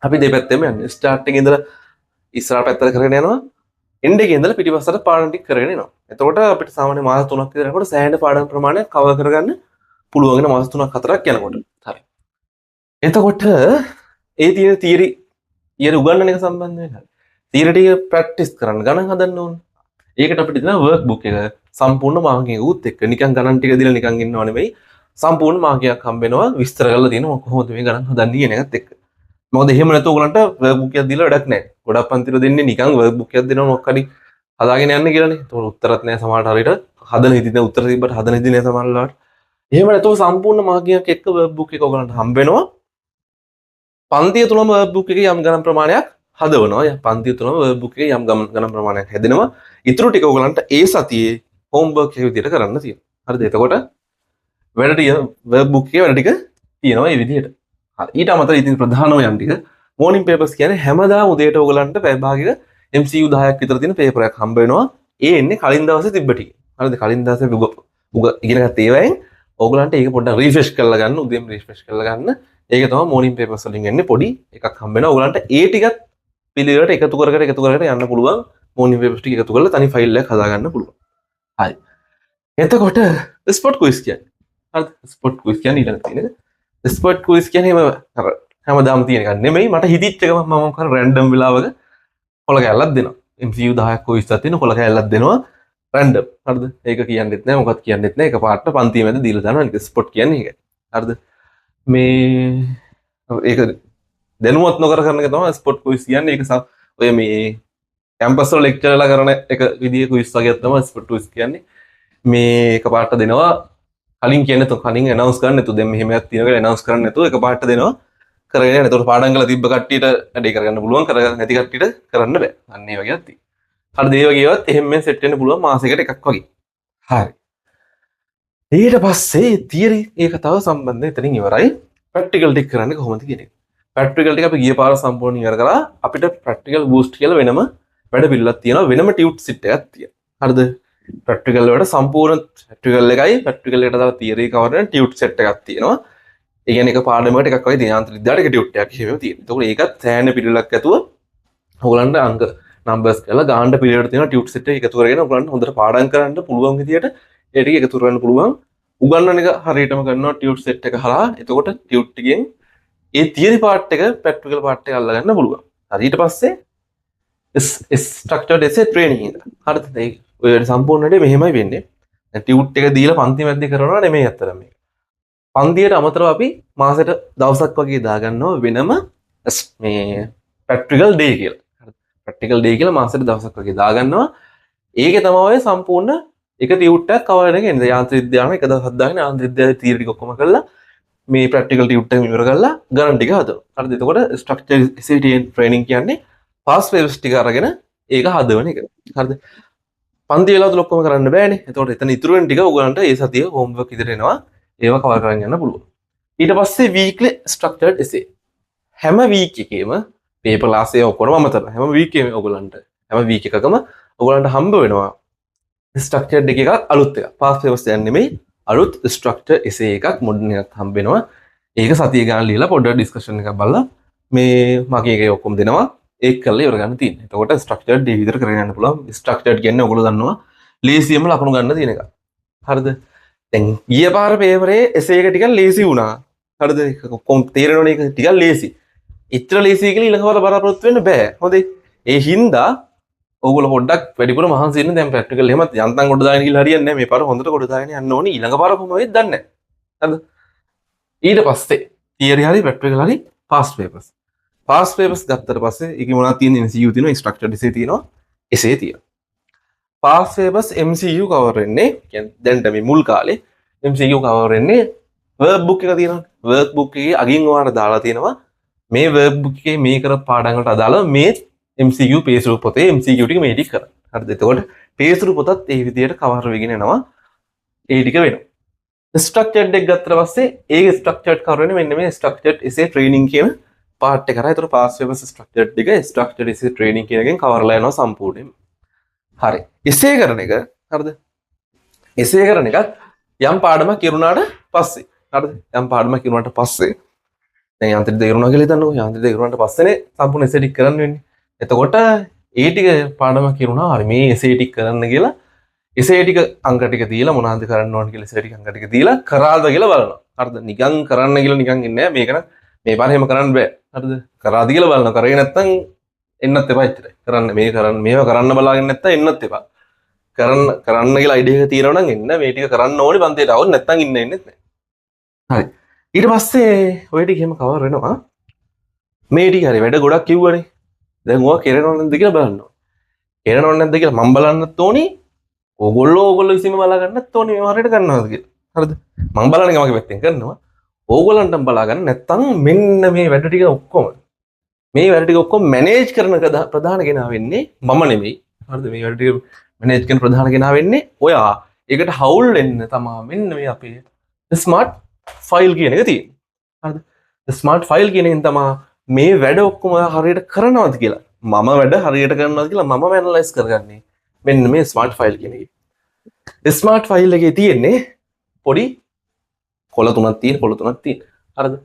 අපි දෙපැත්තෙම යන්නේ. ස්ටාර්ට් එකේ ඉඳලා ඉස්සරහට පැත්තට කරගෙන යනවා. එන්ඩ් එකේ ඉඳලා පිටිපස්සට පාඩම් ටික කරගෙන එනවා. එතකොට අපිට සාමාන්‍ය මාස 3ක් විතර යනකොට සෑහෙන පාඩම් ප්‍රමාණයක් කවර් කරගන්න පුළුවන් වෙන මාස 3ක් 4ක් යනකොට. හරි. එතකොට ඒ තියෙන තියරි උගන්නන එක සම්බන්ධ වෙනවා. තියරි ටික ප්‍රැක්ටිස් කරන්න ගණන් හදන්න ඕන. ඒකට අපිට දෙන වර්ක් බුක් එක සම්පූර්ණ මාර්ගයක උත් එක්ක නිකන් ගණන් ටික දීලා නිකන් ඉන්නව නෙවෙයි සම්පූර්ණ මාර්ගයක් හම්බ වෙනවා විස්තර කරලා තියෙනවා කොහොමද මේ ගණන් හදන්නේ කියන එකත් එක්ක. මොකද එහෙම නැතුව ඔයගලන්ට වර්ක් බුක් එකක් දීලා වැඩක් නැහැ. ගොඩක් පන්තිල දෙන්නේ නිකන් වර්ක් බුක් එකක් දෙනවා මොකක් හරි හදාගෙන යන්න කියලානේ. ඒතකොට උත්තරත් නැහැ සමහරට හරියට හදන හිතේ නැහැ උත්තර තිබ්බට හදන හිතේ නැහැ සමහරලාට. එහෙම නැතුව සම්පූර්ණ මාර්ගයක් එක්ක වර්ක් බුක් එක ඔයගලන්ට හම්බ වෙනවා. පන්තිය තුලම වර්ක් බුක් එකේ යම් ගණන් ප්‍රමාණයක් හදවනවා. පන්තිය තුලම වර්ක් බුක් එකේ යම් ගණන් ප්‍රමාණයක් හැදෙනවා. ඊටු ටික ඔයගලන්ට ඒ සතියේ හෝම්වර්ක් එක විදිහට කරන්න තියෙනවා. හරිද? එතකොට වැඩ ටික වර්ක් බුක් එකේ වැඩ ටික තියෙනවා මේ විදිහට. හරි. ඊට අමතරව ඉතින් ප්‍රධානම යම් ටික මෝර්නින් පේපර්ස් කියන්නේ හැමදාම උදේට ඔයගලන්ට පැය භාගයක MCU 10ක් විතර තියෙන පේපර් එකක් හම්බ වෙනවා. ඒ එන්නේ කලින් දවසේ තිබ්බ ටික. හරිද? කලින් දවසේ ඉගෙන ගත්ත ඒවායින් ඔයගලන්ට ඒක පොඩ්ඩක් රිෆ්‍රෙෂ් කරලා ගන්න, උදේම රිෆ්‍රෙෂ් කරලා ගන්න. ඒක තමයි මෝර්නින් පේපර්ස් වලින් එන්නේ පොඩි එකක් හම්බ වෙනවා. ඔයගලන්ට ඒ ටිකත් පිළිවෙලට එකතු කර යන්න පුළුවන්. මෝර්නින් පේපර්ස් ටික එකතු කරලා තනි ෆයිල් එකක් හදා ගන්න පුළුවන්. හරි. එතකොට ස්පොට් ක්විස් කියන්නේ. හරිද? ස්පොට් ක්විස් කියන්නේ ඊළඟ තියෙන එක. ස්පොට් ක්විස් කියන්නේ හැමදාම තියෙන එකක් නෙමෙයි. මට හිතිච්ච එක මම මොකක් හරි රැන්ඩම් වෙලාවක කොල කැල්ලක් දෙනවා. MCU 10ක් ක්විස් එකක් තියෙන කොල කැල්ලක් දෙනවා රැන්ඩම්. හරිද? ඒක කියන්නෙත් නෑ මොකක්ද කියන්නෙත් නෑ. එකපාරට පන්තිය මැද දීලා දානවා. ඒක ස්පොට් කියන්නේ ඒක. හරිද? මේ ඒක දැනුවත් නොකර කරන එක තමයි ස්පොට් ක්විස් කියන්නේ. ඒක ඔය මේ කැම්පස් වල ලෙක්චර්ලා කරන එක විදිහේ ක්විස් වගේක් තමයි ස්පොට් ක්විස් කියන්නේ. මේ එකපාරට දෙනවා කලින් කියන්නේ તો කලින් ඇනවුන්ස් කරන්න නැතු දැන් මෙහෙම එකක් තියෙනවා කියලා ඇනවුන්ස් කරන්න නැතුව එකපාරට දෙනවා කරගෙන යන. ඒතකොට පාඩම් කරලා තිබ්බ කට්ටියට වැඩේ කරගන්න පුළුවන්, කරගන්න නැති කට්ටියට කරන්න බෑ. අන්න ඒ වගේක් තියෙනවා. හරිද? ඒ වගේ ඒවාත් එහෙම සෙට් වෙන්න පුළුවන් මාසයකට එකක් වගේ. හරි. ඊට පස්සේ තියරි ඒ කතාව සම්බන්ධයෙන් එතනින් ඉවරයි. ප්‍රැක්ටිකල් ටික කරන්නේ කොහොමද කියන එක. ප්‍රැක්ටිකල් ටික අපි ගිය පාර සම්පූර්ණ ඉවර කරා. අපිට ප්‍රැක්ටිකල් බූස්ට් කියලා වෙනම වැඩ පිළිවෙලක් තියෙනවා. වෙනම ටියුට් සිට් එකක් තියෙනවා. හරිද? ප්‍රැක්ටිකල් වලට සම්පූර්ණ ප්‍රැක්ටිකල් එකයි ප්‍රැක්ටිකල් එකට දාලා තියරි කවර් කරන ටියුට් සෙට් එකක් තියෙනවා. ඒ කියන්නේ එක පාඩමකට එකක් වගේ යාන්ත්‍ර විද්‍යාවට එක ටියුට් එකක් එහෙම තියෙනවා. ඒකත් සෑහෙන පිළිවෙලක් ඇතුව ඔයගලන්ට අංක නම්බර්ස් කියලා ගාන්න පිළිවෙලට තියෙන ටියුට් සෙට් එක එකතු කරගෙන ඔයගලන්ට හොඳට පාඩම් කරන්න පුළුවන් විදියට ඒ ටික එකතු කරන්න පුළුවන්. උගන්වන එක හරියටම කරනවා ටියුට් සෙට් එක හරහා. එතකොට ටියුට් ටිකෙන් ඒ තියරි පාර්ට් එක ප්‍රැක්ටිකල් පාර්ට් එක අල්ලගන්න පුළුවන්. හරි. ඊට පස්සේ ස්ට්‍රක්චර්ඩ් එසේ ට්‍රේනින් එක. හරිද? ඔය සම්පූර්ණට මෙහෙමයි වෙන්නේ. ටියුට් එක දීලා පන්ති මැද්දේ කරනවා නෙමෙයි අත්‍තරම මේක. පන්තියට අමතරව අපි මාසෙට දවසක් වගේ දාගන්නවා වෙනම මේ ප්‍රැක්ටිකල් ඩේ කියලා. ප්‍රැක්ටිකල් ඩේ කියලා මාසෙට දවසක් වගේ දාගන්නවා. ඒකේ තමයි සම්පූර්ණ එක ටියුට් එකක් කවර් කරගෙන ඉන්නේ. යාන්ත්‍ර විද්‍යාවම එක දවසක් දාගෙන යාන්ත්‍ර විද්‍යාවේ තියරි ටික ඔක්කොම කරලා මේ ප්‍රැක්ටිකල් ටියුට් එක ඉවර කරලා ගණන් ටික හදනවා. හරිද? එතකොට ස්ට්‍රක්චර් SAT ට්‍රේනින් කියන්නේ පාස් වේව්ස් ටික අරගෙන ඒක හදවන එක. හරිද? පන්ති වෙලාවද ඔක්කොම කරන්න බෑනේ. එතකොට එතන ඉතුරු වෙන ටික ඔයගලන්ට ඒ සතිය හෝම්වර්ක් ඉදිරියට එනවා. ඒවා කවර් කරගෙන යන්න පුළුවන්. ඊට පස්සේ වීක්ලි ස්ට්‍රක්චර්ඩ් එසේ. හැම වීක් එකේම පේපර් ක්ලාස් එක ඔක්කොම අමතර. හැම වීක් එකේම ඔයගලන්ට හැම වීක් එකකම ඔයගලන්ට හම්බ වෙනවා ස්ට්‍රක්චර්ඩ් එකක් අලුත් එකක්. පාස් පේපර්ස් දැන් නෙමෙයි අලුත් ස්ට්‍රක්චර් එසේ එකක් මොඩර්න් එකක් හම්බ වෙනවා. ඒක සතිය ගාන ලියලා පොඩ්ඩක් ඩිස්කෂන් එකක් බලලා මේ මගේ එකේ ඔක්කොම දෙනවා. ඒක කරලා ඉවර ගන්න තියෙනවා. එතකොට ස්ට්‍රක්චර්ඩ් ඩේ විතර කරගෙන යන්න පුළුවන්. ස්ට්‍රක්චර්ඩ් කියන්නේ ඔයගොල්ලෝ දන්නවා ලේසියෙන්ම ලකුණු ගන්න තියෙන එක. හරිද? දැන් ගිය පාර පේපරේ එසේ එක ටිකක් ලේසි වුණා. හරිද? කොම් තේරෙනවනේ ඒක ටිකක් ලේසි. ඉතර ලේසි කියලා ඊළඟ පාර බලාපොරොත්තු වෙන්න බෑ. හොඳේ. ඒ හින්දා ඔයගොල්ලෝ පොඩ්ඩක් වැඩිපුර මහන්සි වෙන්න. දැන් ප්‍රැක්ටිකල් එහෙම යන්තම් කොට දාගෙන කියලා හරියන්නේ නැහැ. මේ පාර හොඳට කොට දාගෙන යන්න ඕනේ. ඊළඟ පාර කොහොම වෙයිද දන්නේ නැහැ. හරිද? ඊට පස්සේ තියරි හරි ප්‍රැක්ටිකල් හරි පාස් පේපර්ස්. පාස් පේපර්ස් ගත්තට පස්සේ ඒකේ මොනවද තියෙන්නේ? MCU තියෙනවා, ස්ට්‍රක්චර්ඩ් එසේ තියෙනවා, එසේ තියෙනවා. පාස් පේපර්ස් MCU කවර් වෙන්නේ කියන්නේ දැන්ට මේ මුල් කාලේ MCU කවර් වෙන්නේ වර්ක් බුක් එක තියෙනවා. වර්ක් බුක් එකේ අගින් ඔයාලට දාලා තියෙනවා මේ වර්ක් බුක් එකේ මේ කර පාඩම් වලට අදාළව මේ MCU පේසුරු පොතේ MCQ ටික මේ ටික කරා. හරිද? එතකොට පේසුරු පොතත් ඒ විදිහට කවර් වෙගෙන යනවා. ඒ ටික වෙනවා. ස්ට්‍රක්චර්ඩ් එක ගත්තට පස්සේ ඒක ස්ට්‍රක්චර්ඩ් කවර් වෙන්නේ මෙන්න මේ ස්ට්‍රක්චර්ඩ් එසේ ට්‍රේනින් කියන පාර්ට් එක කරා. ඒතර පාස් පේපර්ස් ස්ට්‍රක්චර්ඩ් එක ස්ට්‍රක්චර්ඩ් එසේ ට්‍රේනින් කියන එකෙන් කවර්ලා යනවා සම්පූර්ණයෙන්. හරි. එසේ කරන එක හරිද? එසේ කරන එක යම් පාඩමක් ඉරුණාට පස්සේ. හරිද? යම් පාඩමක් ඉරුණාට පස්සේ දැන් යාන්ත්‍ර විද්‍යාව ඉරුණා කියලා හිතන්නකෝ. යාන්ත්‍ර විද්‍යාව ඉරුණාට පස්සේනේ සම්පූර්ණ එසේ ටික කරන්න වෙන්නේ. එතකොට ඒ ටික පාඩමක් ඉරුණා. හරි මේ එසේ ටික කරන්න කියලා එසේ ටික අංක ටික දීලා මොනවද කරන්න ඕන කියලා එසේ ටික අංක ටික දීලා කරාද කියලා බලනවා. හරිද? නිකන් කරන්න කියලා නිකන් ඉන්නේ නැහැ. මේක නම් මේ පාර එහෙම කරන්න බෑ. හරිද? කරාද කියලා බලනවා. කරේ නැත්තම් එන්නත් එපා ඉතින්. කරන්න මේ කරන්න මේවා කරන්න බලාගෙන නැත්තම් එන්නත් එපා. කරන්න කියලා අයිඩියා එක තියෙනවා නම් එන්න මේ ටික කරන්න ඕනේ පන්තියට આવොත් නැත්තම් ඉන්නෙත් නැහැ. හරි. ඊට පස්සේ ඔය ටික එහෙම කවර් වෙනවා. මේ ටික හරි වැඩ ගොඩක් කිව්වනේ. දැන් ඕවා කෙරෙනව නැද්ද කියලා බලන්න ඕනේ. කෙරෙනව නැද්ද කියලා මම බලන්නත් ඕනේ. ඕගොල්ලෝ විසීම බලා ගන්නත් ඕනේ මේව හරියට කරනවද කියලා. හරිද? මම බලන්නේ මගේ පැත්තෙන් කරනවා. ඕගොල්ලන්ටම බලා ගන්න නැත්තම් මෙන්න මේ වැඩ ටික ඔක්කොම මේ වැඩ ටික ඔක්කොම මැනේජ් කරන ප්‍රධාන කෙනා වෙන්නේ මම නෙමෙයි. හරිද? මේ වැඩ ටික මැනේජ් කරන ප්‍රධාන කෙනා වෙන්නේ ඔයා. ඒකට හවුල් වෙන්න තමයි මෙන්න මේ අපේ ස්මාර්ට් ෆයිල් කියන එක තියෙන්නේ. හරිද? ස්මාර්ට් ෆයිල් කියන එකෙන් තමයි මේ වැඩ ඔක්කොම හරියට කරනවද කියලා. මම වැඩ හරියට කරනවද කියලා මම ඇනලයිස් කරගන්නේ. මෙන්න මේ ස්මාර්ට් ෆයිල් කියන එකේ. ස්මාර්ට් ෆයිල් එකේ තියෙන්නේ පොඩි කොළ තුනක් තියෙන පොළ තුනක් තියෙන. හරිද?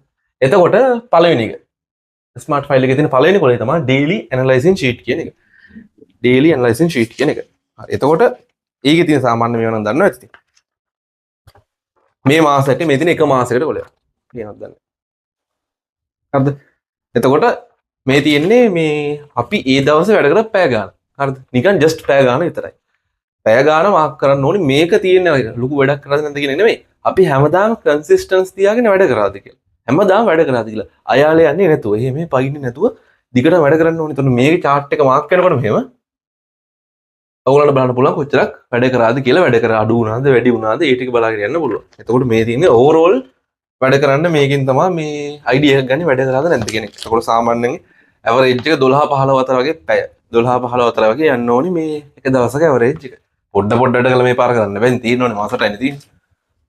එතකොට පළවෙනි එක ස්මාර්ට් ෆයිල් එකේ තියෙන පළවෙනි කොළේ තමයි daily analyzing sheet කියන එක. daily analyzing sheet කියන එක. හරි. එතකොට ඒකේ තියෙන සාමාන්‍ය මේවා නම් දන්නවා ඇති. මේ මාසෙට මේ තියෙන එක මාසයකට කොළයක්. කියනවත් දන්නේ. හරිද? එතකොට මේ තියෙන්නේ මේ අපි ඒ දවසේ වැඩ කරපු පැය ගාන. හරිද? නිකන් just පැය ගාන විතරයි. පැය ගාන මාක් කරන්න ඕනේ මේක තියෙන්නේ ලොකු වැඩක් කරලා නැද්ද කියන නෙමෙයි. අපි හැමදාම කන්සිස්ටන්ස් තියාගෙන වැඩ කරාද කියලා. හැමදාම වැඩ කරාද කියලා. අයාලේ යන්නේ නැතුව, එහෙම පයින්නේ නැතුව දිගට වැඩ කරන්න ඕනේ. එතකොට මේකේ chart එක මාක් කරනකොට මෙහෙම ඔයගොල්ලන්ට බලන්න පුළුවන් කොච්චරක් වැඩ කරාද කියලා. වැඩ කර අඩු වුණාද, වැඩි වුණාද, ඒ ටික බලාගෙන යන්න පුළුවන්. එතකොට මේ තියෙන්නේ ඕවරෝල් වැඩ කරන්න මේකෙන් තමයි මේ අයිඩියා එකක් ගන්න වැඩ කරාද නැද්ද කියන එක. එතකොට සාමාන්‍යයෙන් ඇවරේජ් එක 12 15 අතර වගේ පැය 12 15 අතර වගේ යන්න ඕනේ මේ එක දවසක ඇවරේජ් එක. පොඩ්ඩට කළ මේ පාර කරන්න බැන් තියෙනවනේ මාසටයිනේ තියෙන්නේ.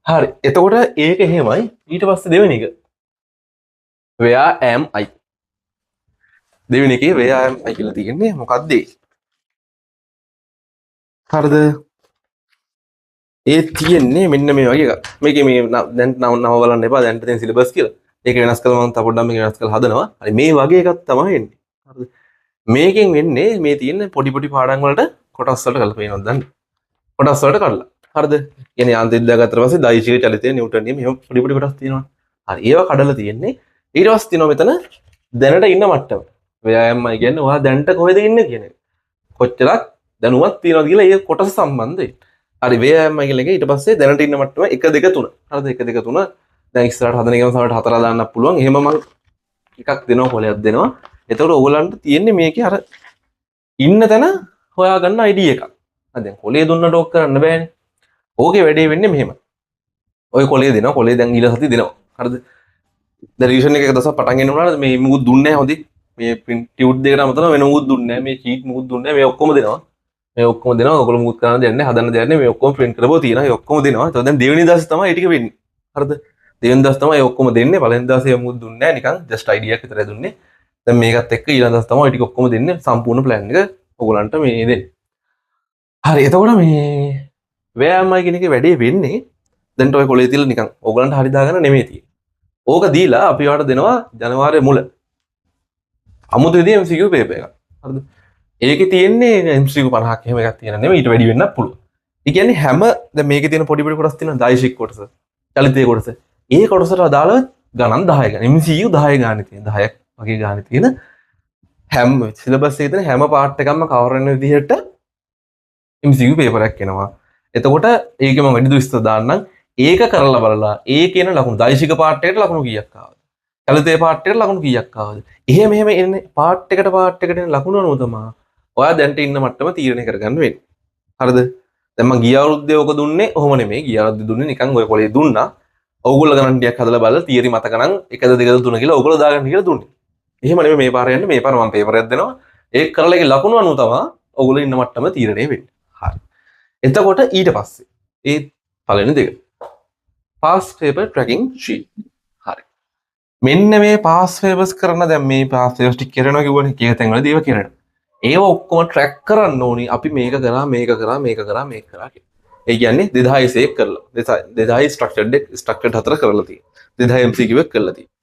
හරි. එතකොට ඒක එහෙමයි. ඊට පස්සේ දෙවෙනි එක where am I? දෙවෙනි එකේ where am I කියලා තියෙන්නේ මොකක්ද ඒ? හරිද? ඒ තියෙන්නේ මෙන්න මේ වගේ එකක්. මේකේ මේ දැන් නම බලන්න එපා. දැන්ට තියෙන සිලබස් කියලා. ඒක වෙනස් කරලා මම තව පොඩ්ඩක් මේක වෙනස් කරලා හදනවා. හරි මේ වගේ එකක් තමයි එන්නේ. හරිද? මේකෙන් වෙන්නේ මේ තියෙන පොඩි පොඩි පාඩම් වලට කොටස් වලට කරලා පේනවද දන්නේ? කොටස් වලට කඩලා. හරිද? කියන්නේ යාන්ත්‍රික දාගත්තට පස්සේ දෛශික චලිතය නිව්ටන් නියම එහෙම පොඩි පොඩි කොටස් තියෙනවා. හරි ඒවා කඩලා තියෙන්නේ. ඊට පස්සේ තියෙනවා මෙතන දැනට ඉන්න මට්ටම. where am I කියන්නේ ඔයා දැනට කොහෙද ඉන්නේ කියන එක. කොච්චරක් දැනුමක් තියෙනවද කියලා ඒ කොටස සම්බන්ධයි. හරි where am I කියන එක ඊට පස්සේ දැනට ඉන්න මට්ටම 1 2 3. හරිද? 1 2 3 දැන් ඉස්සරහට හදන එකම සමහරට 4 දාන්නත් පුළුවන්. එහෙම මම එකක් දෙනවා කොලයක් දෙනවා. එතකොට ඕගොල්ලන්ට තියෙන්නේ මේකේ අර ඉන්න තැන හොයාගන්න ID එකක්. හරි දැන් කොලේ දුන්නට ඕක කරන්න බෑනේ. ඕකේ වැඩේ වෙන්නේ මෙහෙම. ඔය කොලේ දෙනවා. කොලේ දැන් ඊළ සති දෙනවා. හරිද? දැන් රිවිෂන් එක දවසක් පටන් ගන්න උනාට මේ මුකුත් දුන්නේ නැහැ හොඳේ. මේ print tube දෙකට අමතරව වෙන මුකුත් දුන්නේ නැහැ. මේ sheet මුකුත් දුන්නේ නැහැ. මේ ඔක්කොම දෙනවා. මේ ඔක්කොම දෙනවා. ඔයගොල්ලෝ මුකුත් කරන්න දෙන්නේ නැහැ. හදන්න දෙන්නේ නැහැ. මේ ඔක්කොම print කරපුවා තියෙනවා. ඒ ඔක්කොම දෙනවා. ඒතකොට දැන් දෙවෙනි දවසේ තමයි ඒ ටික වෙන්නේ. හරිද? දෙවෙනි දවසේ තමයි ඒ ඔක්කොම දෙන්නේ. පළවෙනි දවසේ මුකුත් දුන්නේ නැහැ. නිකන් just idea එකක් විතරයි දුන්නේ. දැන් මේකත් එක්ක ඊළඟ දවස් තමයි ඒ ටික ඔක්කොම දෙන්නේ. සම්පූර්ණ plan එක ඔයගොල්ලන්ට මේ දෙන්නේ. හරි එතකොට මේ where am I කියන එකේ වැඩේ වෙන්නේ දැන් ඔය කොලේ තියලා නිකන් ඕගලන්ට හරි දාගන්න නෙමෙයි තියෙන්නේ. ඕක දීලා අපි වට දෙනවා ජනවාරි මුල. අමුතු විදිහේ MCQ පේපර් එකක්. හරිද? ඒකේ තියෙන්නේ MCQ 50ක් එහෙම එකක් තියෙන නෙමෙයි ඊට වැඩි වෙන්නත් පුළුවන්. ඒ කියන්නේ හැම දැන් මේකේ තියෙන පොඩි පොඩි කොටස් තියෙනවා දෛශික කොටස, චලිතයේ කොටස. ඒ කොටසට අදාළව ගණන් 10 ගන්න. MCQ 10 ගානේ තියෙන 10ක් වගේ ගානේ තියෙන හැම සිලබස් එකේ තියෙන හැම පාර්ට් එකක්ම කවර් වෙන විදිහට MCQ පේපර් එකක් එනවා. එතකොට ඒකේ මම වැඩි දුස්ත දාන්නම්. ඒක කරලා බලලා ඒ කියන ලකුණු දෛශික පාර්ට් එකට ලකුණු කීයක් ආවද? චලිතයේ පාර්ට් එකට ලකුණු කීයක් ආවද? එහෙම එන්නේ පාර්ට් එකට එන ලකුණු අනුව තමයි ඔයා දැන්ට ඉන්න මට්ටම තීරණය කරගන්න වෙන්නේ. හරිද? දැන් මම ගිය අවුරුද්දේ ඕක දුන්නේ ඔහොම නෙමෙයි. ගිය අවුරුද්දේ දුන්නේ නිකන් ඔය කොලේ දුන්නා. ඕගොල්ලෝ ගණන් ටිකක් හදලා බලලා තියරි මතක නම් 1 2 3 කියලා ඕගොල්ලෝ දාගන්න කියලා දුන්නේ. එහෙම නෙමෙයි මේ පාර යන්නේ. මේ පාර මම පේපරයක් දෙනවා. ඒක කරලා ඒකේ ලකුණු අනුව තමයි ඕගොල්ලෝ ඉන්න මට්ටම තීරණය වෙන්නේ. හරි. එතකොට ඊට පස්සේ ඒ පළවෙනි දෙක pass paper tracking sheet. හරි. මෙන්න මේ pass papers කරන දැන් මේ pass papers ටික කරනවා කිව්වනේ. කීක තැන්වලදී ඒව කරනවා. ඒව ඔක්කොම track කරන්න ඕනි. අපි මේක කරා මේක කරා මේක කරා මේක කරා කියලා. ඒ කියන්නේ 2001 කරලා 2000 structured 4 කරලා තියෙනවා. 2000 MCQ එක කරලා තියෙනවා.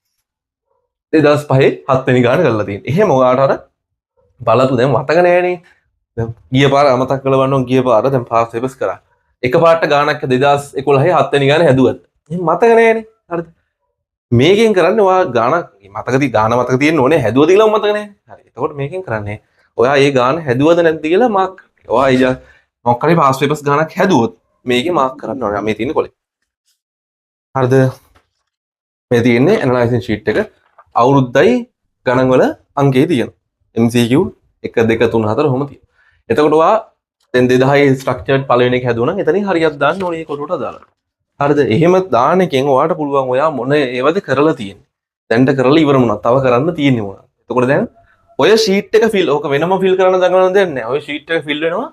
2005 7 වෙනි ගාන කරලා තියෙනවා. එහෙම ඔයාලට අර බලපු දැන් මතක නෑනේ. දැන් ගිය පාර අමතක කරලා බලන්න ගිය පාර දැන් pass papers කරා. එක පාට ගානක් 2011 7 වෙනි ගාන හැදුවත්. එහෙම මතක නෑනේ. හරිද? මේකෙන් කරන්නේ ඔයා ගාන මතක තියෙන්න ඕනේ. හැදුවද කියලා මතක නෑ. හරි. එතකොට මේකෙන් කරන්නේ ඔයා ඒ ගාන හැදුවද නැද්ද කියලා මාක්. ඔයා මොකක් හරි පාස් පේපර්ස් ගානක් හැදුවොත් මේකේ මාක් කරන්න ඕනේ මේ තියෙන කොලේ. හරිද? මේ තියෙන්නේ ඇනලයිසිස් ෂීට් එක අවුරුද්දයි ගණන් වල අංකේ තියෙනවා. MCQ 1 2 3 4 ඔහොම තියෙනවා. එතකොට ඔයා දැන් 2000 ස්ට්‍රක්චර්ඩ් පළවෙනි එක හැදුවා නම් එතනින් හරියක් දාන්න ඕනේ ඒ කොටුවට දාලා. හරිද? එහෙම දාන එකෙන් ඔයාට පුළුවන් ඔයා මොන ඒවද කරලා තියෙන්නේ. දැන්ට කරලා ඉවර වුණා. තව කරන්න තියෙන්නේ මොනවද? එතකොට දැන් ඔය ෂීට් එක ෆිල් ඕක වෙනම ෆිල් කරන්න දඟලන දෙයක් නැහැ. ඔය ෂීට් එක ෆිල් වෙනවා.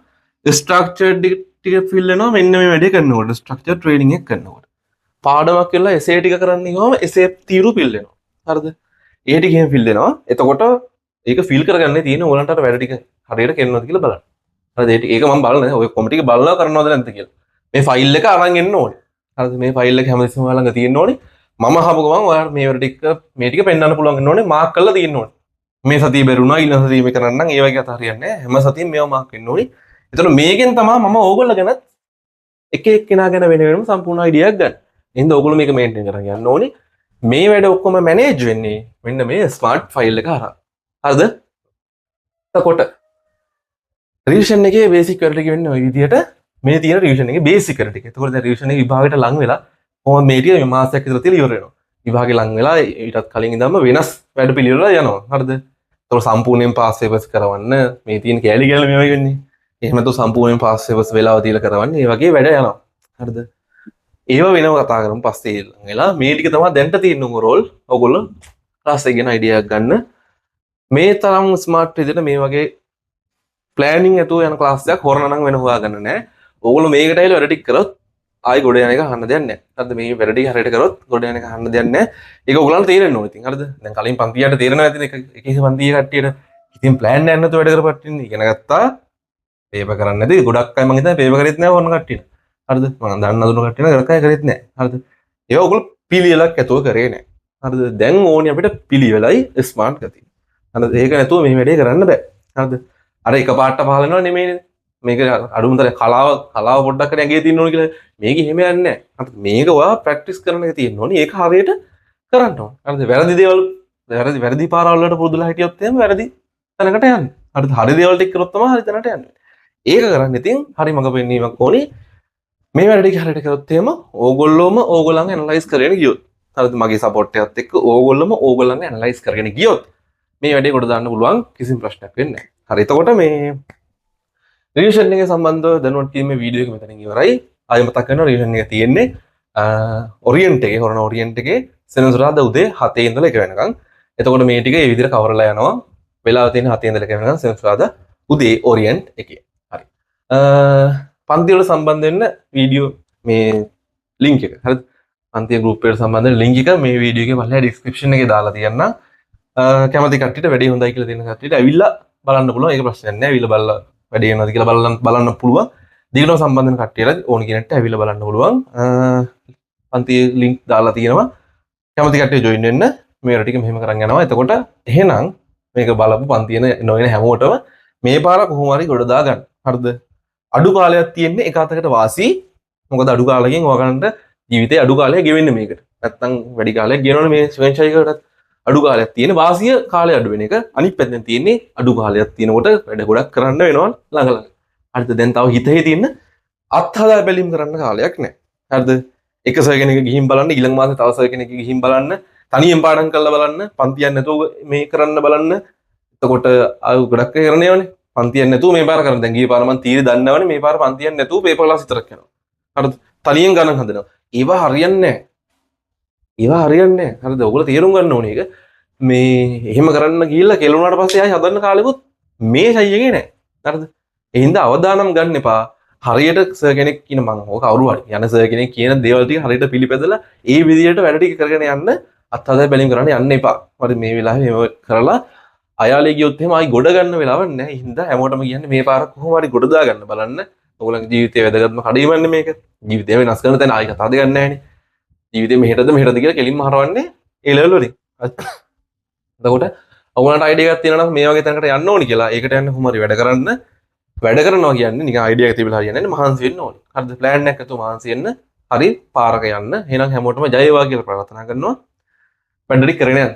ස්ට්‍රක්චර්ඩ් ටික ෆිල් වෙනවා මෙන්න මේ වැඩේ කරනකොට ස්ට්‍රක්චර් ට්‍රේනින් එක කරනකොට. පාඩමක් කරලා එසේ ටික කරන්න ගියාම එසේ තීරු ෆිල් වෙනවා. හරිද? ඒ ටික එහෙම ෆිල් වෙනවා. එතකොට ඒක ෆිල් කරගන්න තියෙන ඕලන්ට අර වැඩ ටික හරියට කරනවද කියලා බලන්න. හරිද? ඒක මම බලන්නේ. ඔය කොමිටි එක බලනවා කරනවද නැද්ද කියලා. මේ ෆයිල් එක අරන් එන්න ඕනේ. හරිද? මේ ෆයිල් එක හැමතිස්සෙම ඔයාලා ළඟ තියෙන්න ඕනේ. මම අහපු ගමන් ඔයාලා මේ වැඩ ටික මේ ටික පෙන්වන්න පුළුවන් වෙන්න ඕනේ. මාක් කරලා තියෙන්න ඕනේ. මේ සතිය බැරුණා ඊළඟ සතිය මේක කරන්නම් ඒ වගේ අත හරියන්නේ නැහැ. හැම සතියෙම මේවා මාක් වෙන්න ඕනේ. එතකොට මේකෙන් තමයි මම ඕගොල්ලෝ ගැන එක එක්කෙනා ගැන වෙන වෙනම සම්පූර්ණ අයිඩියා එකක් ගන්න. එහෙනම් ඕගොල්ලෝ මේක මේන්ටේන් කරගෙන යන්න ඕනේ. මේ වැඩ ඔක්කොම මැනේජ් වෙන්නේ මෙන්න මේ ස්මාර්ට් ෆයිල් එක හරහා. හරිද? එතකොට රිවිෂන් එකේ බේසික් වැඩ ටික වෙන්නේ ওই විදිහට මේ තියෙන රිවිෂන් එකේ බේසික් වැඩ ටික. එතකොට දැන් රිවිෂන් එක විභාගයට ලං වෙලා කොහොමද මේ ටික මේ මාසයක් විතර තියලා ඉවර වෙනවා. විභාගේ ලං වෙලා ඊටත් කලින් ඉඳන්ම වෙනස් වැඩ පිළිවෙල යනවා. හරිද? එතකොට සම්පූර්ණයෙන් පාස් පේපර්ස් කරවන්න මේ තියෙන කැලි කැලි මේවා වෙන්නේ. එහෙම නැත්නම් සම්පූර්ණයෙන් පාස් පේපර්ස් වෙලාව තියලා කරවන්න. මේ වගේ වැඩ යනවා. හරිද? ඒව වෙනම කතා කරමු පස්සේ ළඟලා මේ ටික තමයි දැන්ට තියෙන ඕවරෝල් ඔයගොල්ලෝ ක්ලාස් එක ගැන අයිඩියා එකක් ගන්න මේ තරම් ස්මාර්ට් විදිහට මේ වගේ ප්ලෑනින් ඇතුව යන ක්ලාස් එකක් හොරන නම් වෙන හොයාගන්න නෑ ඕගොල්ලෝ මේකට ඇවිල්ලා වැඩ ටික කරොත් ආයි ගොඩ යන එක අහන්න දෙයක් නෑ හරිද මේ වැඩ ටික හරියට කරොත් ගොඩ යන එක අහන්න දෙයක් නෑ ඒක ඔයගොල්ලන්ට තේරෙන්න ඕනේ ඉතින් හරිද දැන් කලින් පන්තියට තේරෙනවා ඇතිනේ එක පන්තිය කට්ටියට ඉතින් ප්ලෑන් එකක් නැතුව වැඩ කරපටින් ඉගෙන ගත්තා පේපර් කරන්නේ නැති ගොඩක් අය මං හිතන්නේ පේපර් කරෙත් නෑ ඕන කට්ටියට හරිද මම දන්න දුන කට්ටිය කරකයි කරෙත් නෑ හරිද ඒවා ඔයගොල්ලෝ පිළිවෙලක් ඇතුව කරේ නෑ හරිද දැන් ඕනේ අපිට පිළිවෙලයි ස්මාර්ට් ගතිය හරිද ඒක නැතුව මේ වැඩේ කරන්න බෑ හරිද අර එකපාරට පහල වෙනව නෙමෙයිනේ මේක අඩුමතර කලාව පොඩ්ඩක් කරේ ඇඟේ තියෙන්න ඕන කියලා මේක එහෙම යන්නේ නෑ හරිද මේක ඔයා ප්‍රැක්ටිස් කරන එක තියෙන්න ඕනේ ඒක හරියට කරන්න ඕනේ හරිද වැරදි දේවල් වැරදි පාරවල් වලට පුරුදුලා හිටියොත් එහෙම වැරදි තැනකට යන්නේ හරිද හරි දේවල් ටික කරොත් තමයි හරි තැනට යන්නේ ඒක කරන්න ඉතින් හරි මඟ පෙන්වීමක් ඕනේ මේ වැඩ ටික හරියට කරොත් එහෙම ඕගොල්ලෝම ඕගොල්ලන්ව ඇනලයිස් කරගෙන ගියොත් හරිද මගේ සපෝට් එකත් එක්ක ඕගොල්ලෝම ඕගොල්ලන්ව ඇනලයිස් කරගෙන ගියොත් මේ වැඩේ කොට දාන්න පුළුවන් කිසිම ප්‍රශ්නයක් වෙන්නේ නැහැ හරි එතකොට මේ රිවිෂන් එක සම්බන්ධව දැනුවත් කිරීමේ වීඩියෝ එක මෙතනින් ඉවරයි ආයෙ මතක් කරනවා රිවිෂන් එක තියෙන්නේ ඔරියන්ට් එකේ හොරන ඔරියන්ට් එකේ සෙනසුරාදා උදේ 7 ඉඳලා 1 වෙනකන් එතකොට මේ ටික මේ විදිහට කවරලා යනවා වෙලාව තියෙන 7 ඉඳලා 1 වෙනකන් සෙනසුරාදා උදේ ඔරියන්ට් එකේ හරි පන්ති වල සම්බන්ධ වෙන්න වීඩියෝ මේ ලින්ක් එක හරිද පන්ති ගෲප් එකට සම්බන්ධ වෙන ලින්ක් එක මේ වීඩියෝ එකේ පල්ලෙහා ඩිස්ක්‍රිප්ෂන් එකේ දාලා තියන්නම් කැමති කට්ටියට වැඩි හොඳයි කියලා තියෙන කට්ටියට ඇවිල්ලා බලන්න පුළුවන් ඒක ප්‍රශ්නයක් නෑ ඇවිල්ලා බලලා වැඩි වෙනවද කියලා බලන්න පුළුවන් දිගටම සම්බන්ධ වෙන කට්ටියට ඕන කෙනෙක්ට ඇවිල්ලා බලන්න පුළුවන් පන්ති ලින්ක් දාලා තියෙනවා කැමති කට්ටිය ජොයින් වෙන්න මේ ටික මෙහෙම කරන් යනවා එතකොට එහෙනම් මේක බලපු පන්තියන නොවන හැමෝටම මේ පාර කොහොම හරි ගොඩ දා ගන්න හරිද අඩු කාලයක් තියෙන්නේ එක අතකට වාසි මොකද අඩු කාලෙකින් ඔයගලන්ට ජීවිතේ අඩු කාලයක් ගෙවෙන්නේ මේකට නැත්තම් වැඩි කාලයක් ගෙවනවනේ මේ ස්වෙන්ෂයිකටත් අඩු කාලයක් තියෙන වාසිය කාලය අඩු වෙන එක අනිත් පැත්තෙන් තියෙන්නේ අඩු කාලයක් තියෙනකොට වැඩ ගොඩක් කරන්න වෙනවා ළඟ ළඟ හරිද දැන් තව හිතේ තියෙන අත්හදා බැලීම් කරන්න කාලයක් නැහැ හරිද එක සර් කෙනෙක් ගිහින් බලන්න ඊළඟ මාසේ තව සර් කෙනෙක් ගිහින් බලන්න තනියෙන් පාඩම් කරලා බලන්න පන්තියක් නැතුව මේ කරන්න බලන්න එතකොට ආයෙ ගොඩක් කරන්නේවනේ පන්තියක් නැතුව මේ පාර කරන්න දැන් ගියේ පාර මම තීරේ දන්නවනේ මේ පාර පන්තියක් නැතුව පේපර් ක්ලාස් විතරක් යනවා හරිද තනියෙන් ගණන් හදනවා ඒවා හරියන්නේ නැහැ හරිද ඔයගොල්ලෝ තේරුම් ගන්න ඕනේ ඒක මේ එහෙම කරන්න ගිහිල්ලා කෙලුණාට පස්සේ ආයෙ හදන්න කාලෙකුත් මේ ෂයි එකේ නැහැ හරිද ඒ හින්දා අවදානම් ගන්න එපා හරියට සර් කෙනෙක් කියන මම ඕක කවුරු හරි යන සර් කෙනෙක් කියන දේවල් ටික හරියට පිළිපැදලා ඒ විදිහට වැඩ ටික කරගෙන යන්න අත්හදා බැලීම් කරන්න යන්න එපා හරි මේ වෙලාවේ මේව කරලා අයාලේ ගියොත් එහෙම ආයි ගොඩ ගන්න වෙලාවක් නැහැ. ඒ හින්දා හැමෝටම කියන්නේ මේ පාර කොහොම හරි ගොඩ දා ගන්න බලන්න. ඔයගොල්ලන්ගේ ජීවිතයේ වැදගත්ම කඩේමන්නේ මේක. ජීවිතය වෙනස් කරන තැන ආයි කතා දෙයක් නැහැ නේ. ජීවිතේ මෙහෙටද කියලා කෙලින්ම හරවන්නේ ඒ ලෙවල් වලින්. එතකොට ඔයගොල්ලන්ට අයිඩියා එකක් තියෙනවා නම් මේ වගේ තැනකට යන්න ඕනි කියලා. ඒකට යන්න කොහොම හරි වැඩ කරනවා කියන්නේ නිකන් අයිඩියා එක තිබිලා හරියන්නේ නැහැ. මහන්සි වෙන්න ඕනි. හරිද? ප්ලෑන් එකක් අතෝ මහන්සි වෙන්න හරි පාරක යන්න. එහෙනම් හැමෝටම ජය වේවා කියලා ප්‍රාර්ථනා කරනවා. වැඩ ටික කරගෙන යන්න.